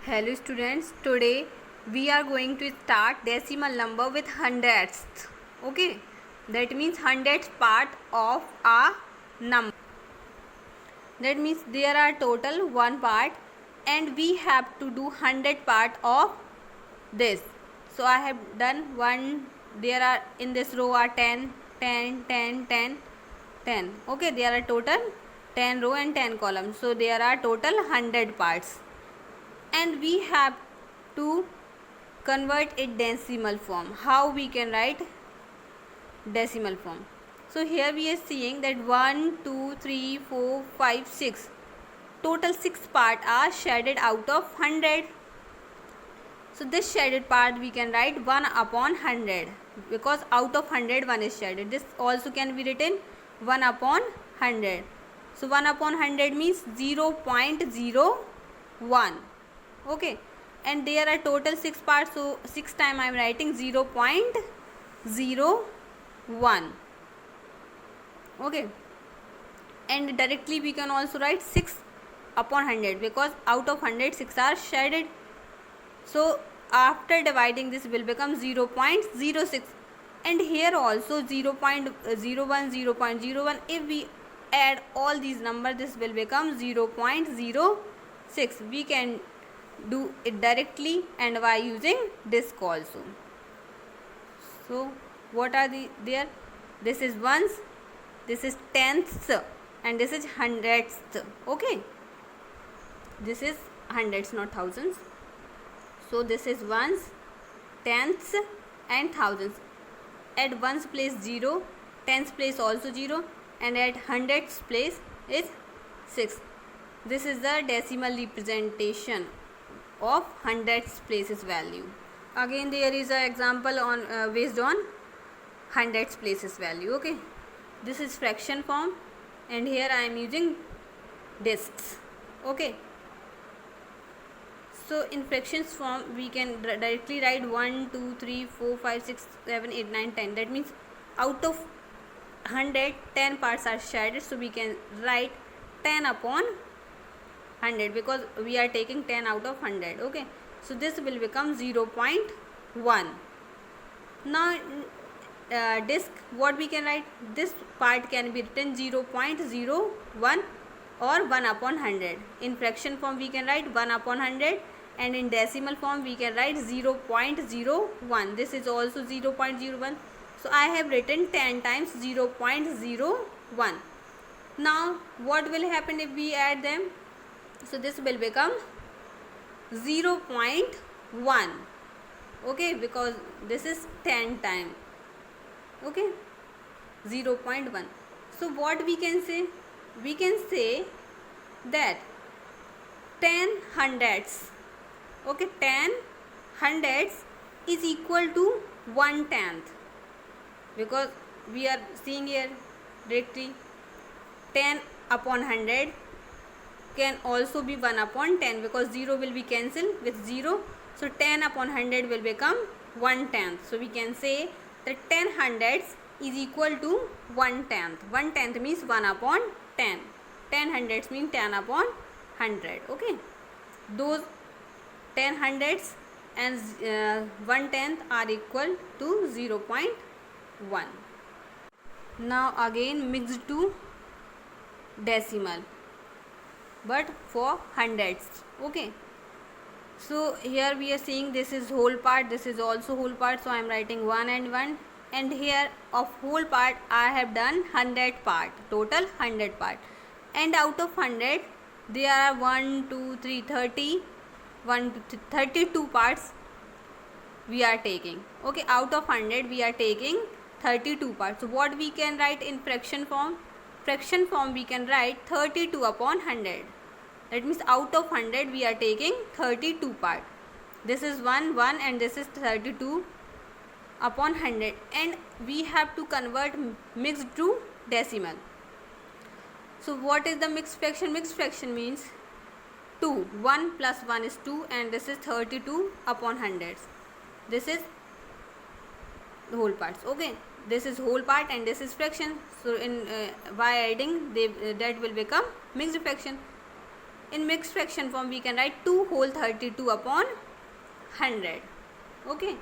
Hello students, today we are going to start decimal number with hundredths. Okay, that means hundredth part of a number. That means there are total one part and we have to do 100 part of this. So I have done one. There are in this row are 10, 10, 10, 10, 10. Okay, there are total 10 row and 10 columns. So there are total 100 parts. And we have to convert it decimal form. How we can write decimal form? So here we are seeing that 1 2 3 4 5 6 total 6 part are shaded out of 100. So this shaded part we can write 1 upon 100 because out of 100 1 is shaded. This also can be written 1 upon 100. So 1 upon 100 means 0.01. Okay, and there are total 6 parts, so 6 time I am writing 0.01. Okay, and directly we can also write 6 upon 100 because out of 100 6 are shaded. So after dividing this will become 0.06, and here also 0.01, 0.01. If we add all these numbers, this will become 0.06. We can do it directly and by using disk also. So what are there? This is ones, this is tenths, and this is hundredths. Okay, this is hundreds, not thousands. So this is ones, tenths and thousands. At ones place 0, tenths place also 0, and at hundredths place is 6. This is the decimal representation of hundredths places value. Again there is an example on based on hundredths places value. Okay, this is fraction form and here I am using discs. Okay, so in fractions form we can directly write 1 2 3 4 5 6 7 8 9 10. That means out of 100 10 parts are shaded, so we can write 10 upon 100 because we are taking 10 out of 100. Okay, so this will become 0.1. Now disk, what we can write? This part can be written 0.01 or 1 upon 100. In fraction form we can write 1 upon 100, and in decimal form we can write 0.01. This is also 0.01. So I have written 10 times 0.01. Now what will happen if we add them? So this will become 0.1. Okay, because this is 10 time. Okay, 0.1. So what we can say? We can say that 10 hundredths. Okay, 10 hundredths is equal to 1/10 because we are seeing here directly 10 upon 100 can also be 1 upon 10 because 0 will be cancelled with 0. So 10 upon 100 will become 1/10. So we can say that 10 hundredths is equal to 1/10. 1/10 means 1 upon 10. 10 hundredths means 10 upon 100. Okay, those 10 hundredths and 1/10 are equal to 0.1. Now again mixed to decimal, but for hundredths. Okay, so here we are seeing this is whole part, this is also whole part, so I am writing 1 and 1, and here of whole part I have done 100 part, total 100 part, and out of 100 there are 1 2 3 30 32 parts we are taking. Okay, out of 100 we are taking 32 parts. So what we can write in fraction form? Fraction form we can write 32 upon 100. That means out of 100 we are taking 32 part. This is 1 1 and this is 32 upon 100, and we have to convert mixed to decimal. So what is the mixed fraction? Mixed fraction means 2. 1 plus 1 is 2, and this is 32 upon 100. This is the whole parts. Okay, this is whole part and this is fraction. So in by adding that will become mixed fraction. In mixed fraction form we can write 2 whole 32 upon 100. Okay,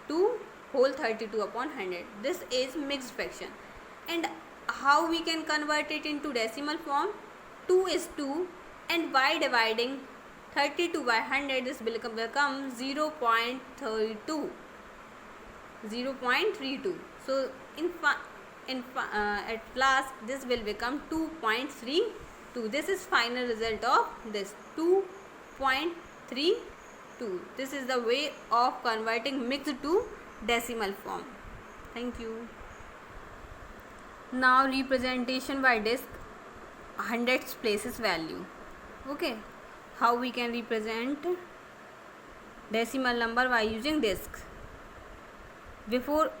2 whole 32 upon 100. This is mixed fraction. And how we can convert it into decimal form? 2 is 2, and by dividing 32 by 100, this will become 0.32. 0.32. So at last this will become 2.32. This is final result of this 2.32. This is the way of converting mixed to decimal form. Thank you. Now representation by disk, hundreds places value. Okay, how we can represent decimal number by using disk? Before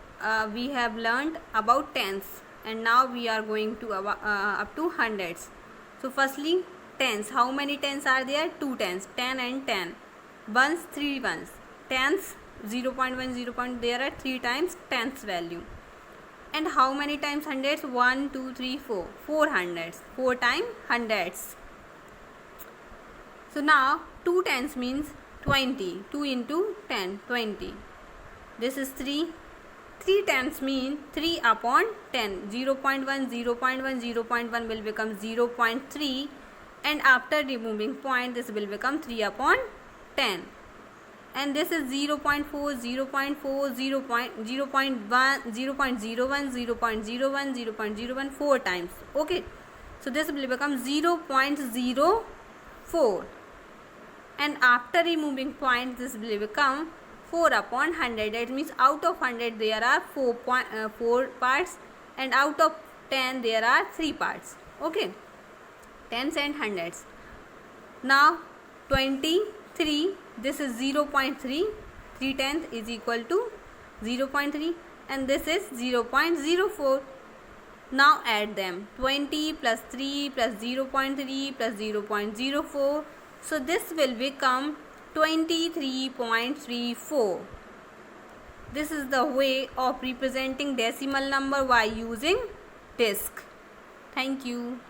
we have learned about tens, and now we are going to up to hundreds. So firstly, tens. How many tens are there? 2 tens, 10 and 10. Ones, 3 ones. Tens, 0.1, 0. There are 3 times tens value. And how many times hundreds? 1, 2, 3, 4. 4 hundreds. 4 times hundreds. So now 2 tens means 20. 2 into 10, 20. This is 3. 3 tens mean 3 upon 10. 0.1, 0.1, 0.1 will become 0.3. And after removing point, this will become 3 upon 10. And this is 0.4, 0.4, 0.01, 0.01, 0.01, 0.01, 4 times. Okay. So this will become 0.04. And after removing point, this will become 4 upon 100. That means out of 100 there are 4 parts, and out of 10 there are 3 parts. Okay, tens and hundreds. Now 23, this is 0.3. 3 tenths is equal to 0.3, and this is 0.04. Now add them. 20 plus 3 plus 0.3 plus 0.04. So this will become 23.34. This is the way of representing decimal number by using disk. Thank you.